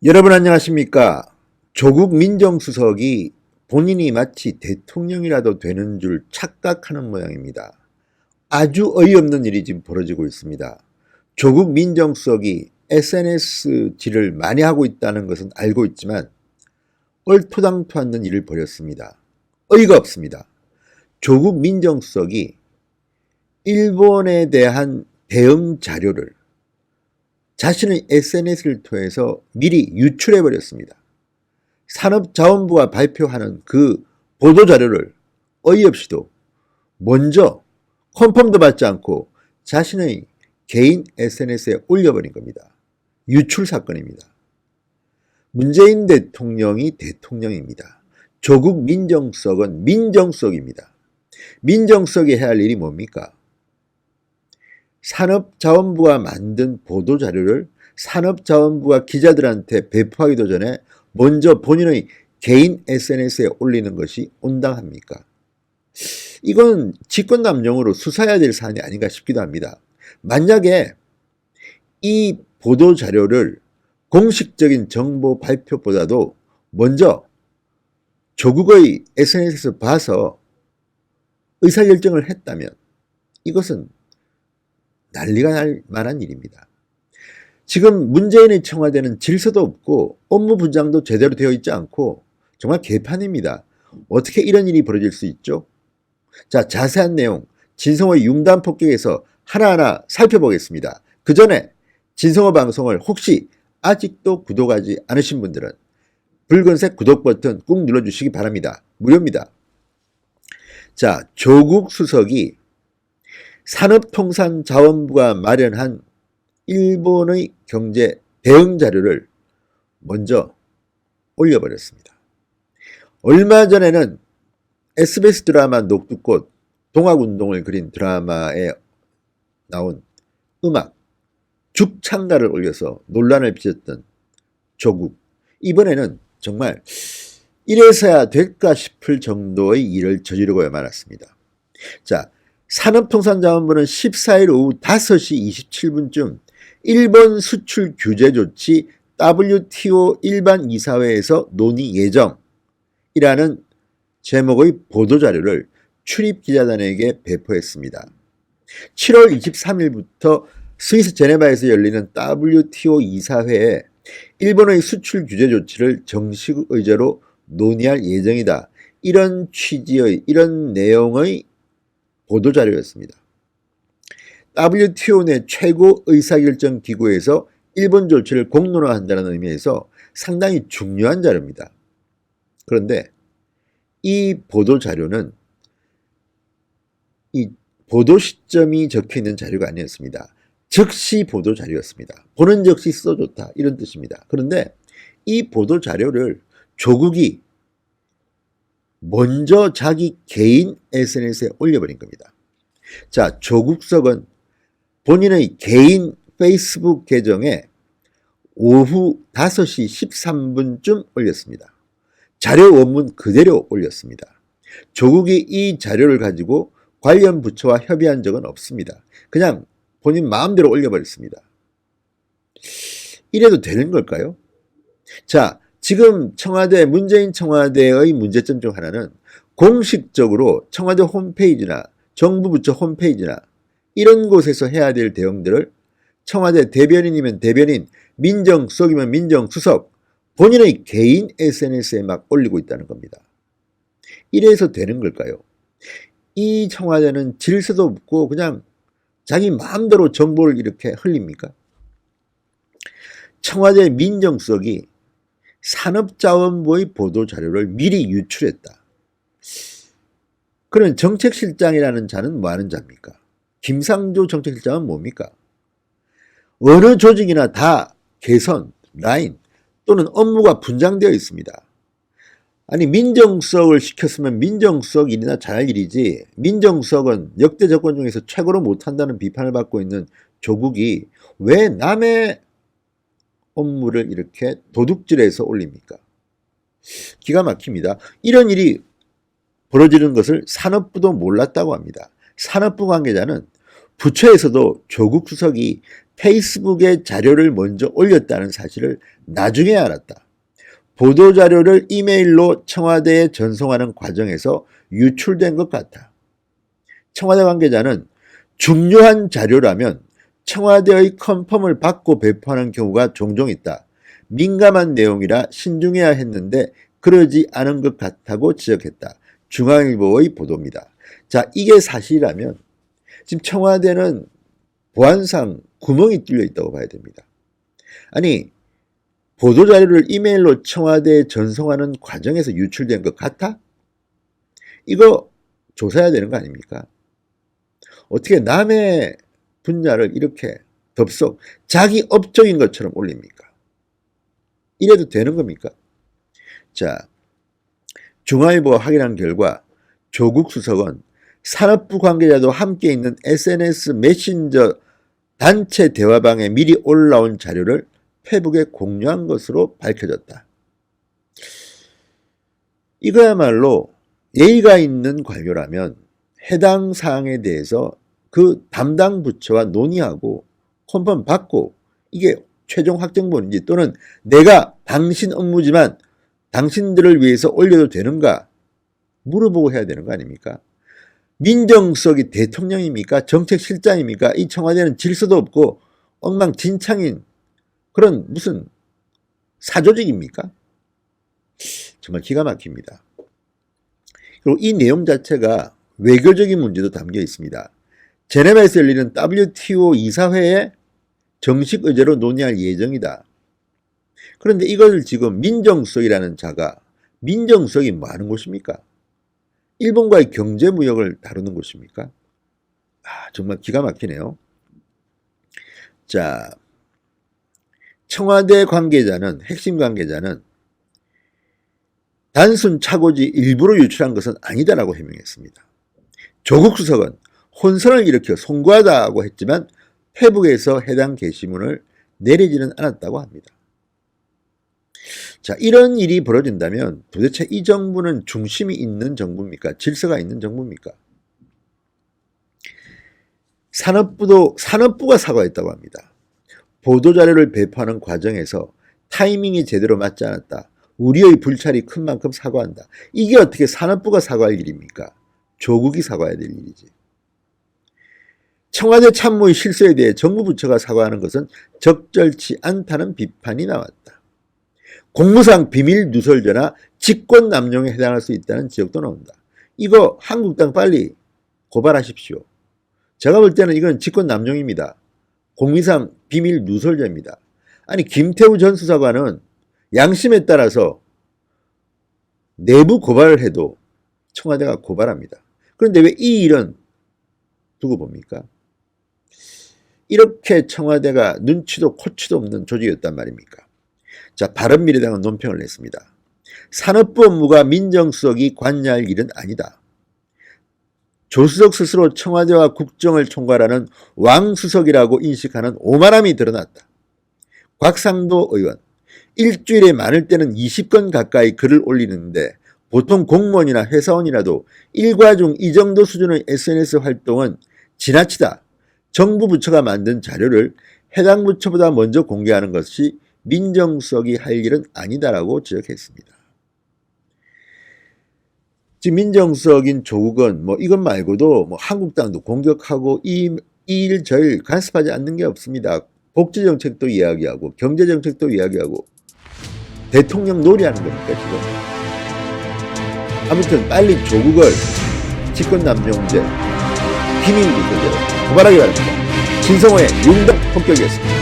여러분 안녕하십니까? 조국 민정수석이 본인이 마치 대통령이라도 되는 줄 착각하는 모양입니다. 아주 어이없는 일이 지금 벌어지고 있습니다. 조국 민정수석이 SNS질을 많이 하고 있다는 것은 알고 있지만 얼토당토 않는 일을 벌였습니다. 어이가 없습니다. 조국 민정수석이 일본에 대한 대응 자료를 자신의 SNS를 통해서 미리 유출해버렸습니다. 산업자원부가 발표하는 그 보도자료를 어이없이도 먼저 컨펌도 받지 않고 자신의 개인 SNS에 올려버린 겁니다. 유출 사건입니다. 문재인 대통령이 대통령입니다. 조국 민정수석은 민정수석입니다. 민정수석이 해야 할 일이 뭡니까? 산업자원부가 만든 보도자료를 산업자원부가 기자들한테 배포하기도 전에 먼저 본인의 개인 SNS에 올리는 것이 온당합니까? 이건 직권남용으로 수사해야 될 사안이 아닌가 싶기도 합니다. 만약에 이 보도자료를 공식적인 정보 발표보다도 먼저 조국의 SNS에서 봐서 의사결정을 했다면 이것은 난리가 날 만한 일입니다. 지금 문재인의 청와대는 질서도 없고 업무 분장도 제대로 되어 있지 않고 정말 개판입니다. 어떻게 이런 일이 벌어질 수 있죠? 자, 자세한 내용 진성호 융단 폭격에서 하나하나 살펴보겠습니다. 그 전에 진성호 방송을 혹시 아직도 구독하지 않으신 분들은 붉은색 구독 버튼 꾹 눌러주시기 바랍니다. 무료입니다. 자, 조국 수석이 산업통상자원부가 마련한 일본의 경제 대응 자료를 먼저 올려버렸습니다. 얼마 전에는 SBS 드라마 녹두꽃 동학운동을 그린 드라마에 나온 음악 죽창가를 올려서 논란을 빚었던 조국, 이번에는 정말 이래서야 될까 싶을 정도의 일을 저지르고 말았습니다. 자, 산업통상자원부는 14일 오후 5시 27분쯤 일본 수출 규제 조치 WTO 일반 이사회에서 논의 예정이라는 제목의 보도자료를 출입기자단에게 배포했습니다. 7월 23일부터 스위스 제네바에서 열리는 WTO 이사회에 일본의 수출 규제 조치를 정식 의제로 논의할 예정이다. 이런 취지의, 이런 내용의 보도자료였습니다. WTO 내 최고 의사결정 기구에서 일본 조치를 공론화한다는 의미에서 상당히 중요한 자료입니다. 그런데 이 보도자료는 이 보도 시점이 적혀있는 자료가 아니었습니다. 즉시 보도자료였습니다. 보는 즉시 써줬다 이런 뜻입니다. 그런데 이 보도자료를 조국이 먼저 자기 개인 SNS에 올려버린 겁니다. 자, 조국석은 본인의 개인 페이스북 계정에 오후 5시 13분쯤 올렸습니다. 자료 원문 그대로 올렸습니다. 조국이 이 자료를 가지고 관련 부처와 협의한 적은 없습니다. 그냥 본인 마음대로 올려버렸습니다. 이래도 되는 걸까요? 자, 지금 청와대, 문재인 청와대의 문제점 중 하나는 공식적으로 청와대 홈페이지나 정부 부처 홈페이지나 이런 곳에서 해야 될 대응들을 청와대 대변인이면 대변인, 민정수석이면 민정수석, 본인의 개인 SNS에 막 올리고 있다는 겁니다. 이래서 되는 걸까요? 이 청와대는 질서도 없고 그냥 자기 마음대로 정보를 이렇게 흘립니까? 청와대 민정수석이 산업자원부의 보도자료를 미리 유출했다. 그러면 정책실장이라는 자는 뭐 하는 자입니까? 김상조 정책실장은 뭡니까? 어느 조직이나 다 개선, 라인 또는 업무가 분장되어 있습니다. 아니, 민정수석을 시켰으면 민정수석 일이나 잘할 일이지, 민정수석은 역대 정권 중에서 최고로 못한다는 비판을 받고 있는 조국이 왜 남의 업무를 이렇게 도둑질해서 올립니까? 기가 막힙니다. 이런 일이 벌어지는 것을 산업부도 몰랐다고 합니다. 산업부 관계자는 부처에서도 조국 수석이 페이스북에 자료를 먼저 올렸다는 사실을 나중에 알았다. 보도자료를 이메일로 청와대에 전송하는 과정에서 유출된 것 같아. 청와대 관계자는 중요한 자료라면 청와대의 컨펌을 받고 배포하는 경우가 종종 있다. 민감한 내용이라 신중해야 했는데 그러지 않은 것 같다고 지적했다. 중앙일보의 보도입니다. 자, 이게 사실이라면 지금 청와대는 보안상 구멍이 뚫려 있다고 봐야 됩니다. 아니, 보도자료를 이메일로 청와대에 전송하는 과정에서 유출된 것 같아? 이거 조사해야 되는 거 아닙니까? 어떻게 남의 분야를 이렇게 덥석 자기 업적인 것처럼 올립니까? 이래도 되는 겁니까? 자, 중앙일보가 확인한 결과 조국 수석은 산업부 관계자도 함께 있는 SNS 메신저 단체 대화방에 미리 올라온 자료를 페북에 공유한 것으로 밝혀졌다. 이거야말로 예의가 있는 관료라면 해당 사항에 대해서 그 담당 부처와 논의하고 컨펌 받고 이게 최종 확정본인지 또는 내가 당신 업무지만 당신들을 위해서 올려도 되는가 물어보고 해야 되는 거 아닙니까? 민정수석이 대통령입니까? 정책실장입니까? 이 청와대는 질서도 없고 엉망진창인 그런 무슨 사조직입니까? 정말 기가 막힙니다. 그리고 이 내용 자체가 외교적인 문제도 담겨 있습니다. 제네바에서 열리는 WTO 이사회에 정식 의제로 논의할 예정이다. 그런데 이걸 지금 민정수석이라는 자가 민정수석이 뭐 하는 곳입니까? 일본과의 경제무역을 다루는 곳입니까? 정말 기가 막히네요. 자, 청와대 관계자는, 핵심 관계자는 단순 착오지 일부러 유출한 것은 아니다라고 해명했습니다. 조국 수석은 혼선을 일으켜 송구하다고 했지만 페북에서 해당 게시문을 내리지는 않았다고 합니다. 자, 이런 일이 벌어진다면 도대체 이 정부는 중심이 있는 정부입니까? 질서가 있는 정부입니까? 산업부가 사과했다고 합니다. 보도자료를 배포하는 과정에서 타이밍이 제대로 맞지 않았다. 우리의 불찰이 큰 만큼 사과한다. 이게 어떻게 산업부가 사과할 일입니까? 조국이 사과해야 될 일이지. 청와대 참모의 실수에 대해 정부 부처가 사과하는 것은 적절치 않다는 비판이 나왔다. 공무상 비밀 누설죄나 직권 남용에 해당할 수 있다는 지적도 나온다. 이거 한국당 빨리 고발하십시오. 제가 볼 때는 이건 직권 남용입니다. 공무상 비밀 누설죄입니다. 아니, 김태우 전 수사관은 양심에 따라서 내부 고발을 해도 청와대가 고발합니다. 그런데 왜 이 일은 두고 봅니까? 이렇게 청와대가 눈치도 코치도 없는 조직이었단 말입니까? 자, 바른미래당은 논평을 냈습니다. 산업부 업무가 민정수석이 관여할 일은 아니다. 조수석 스스로 청와대와 국정을 총괄하는 왕수석이라고 인식하는 오만함이 드러났다. 곽상도 의원, 일주일에 많을 때는 20건 가까이 글을 올리는데 보통 공무원이나 회사원이라도 일과 중 이 정도 수준의 SNS 활동은 지나치다. 정부 부처가 만든 자료를 해당 부처보다 먼저 공개하는 것이 민정수석이 할 일은 아니다라고 지적했습니다. 지금 민정수석인 조국은 이것 말고도 한국당도 공격하고 이 일 저 일 간섭하지 않는 게 없습니다. 복지정책도 이야기하고 경제정책도 이야기하고 대통령 놀이하는 겁니까 지금? 아무튼 빨리 조국을 직권남용죄, 비밀누설죄로 고발하기 바랍니다. 진성호의 융당 폭격이었습니다.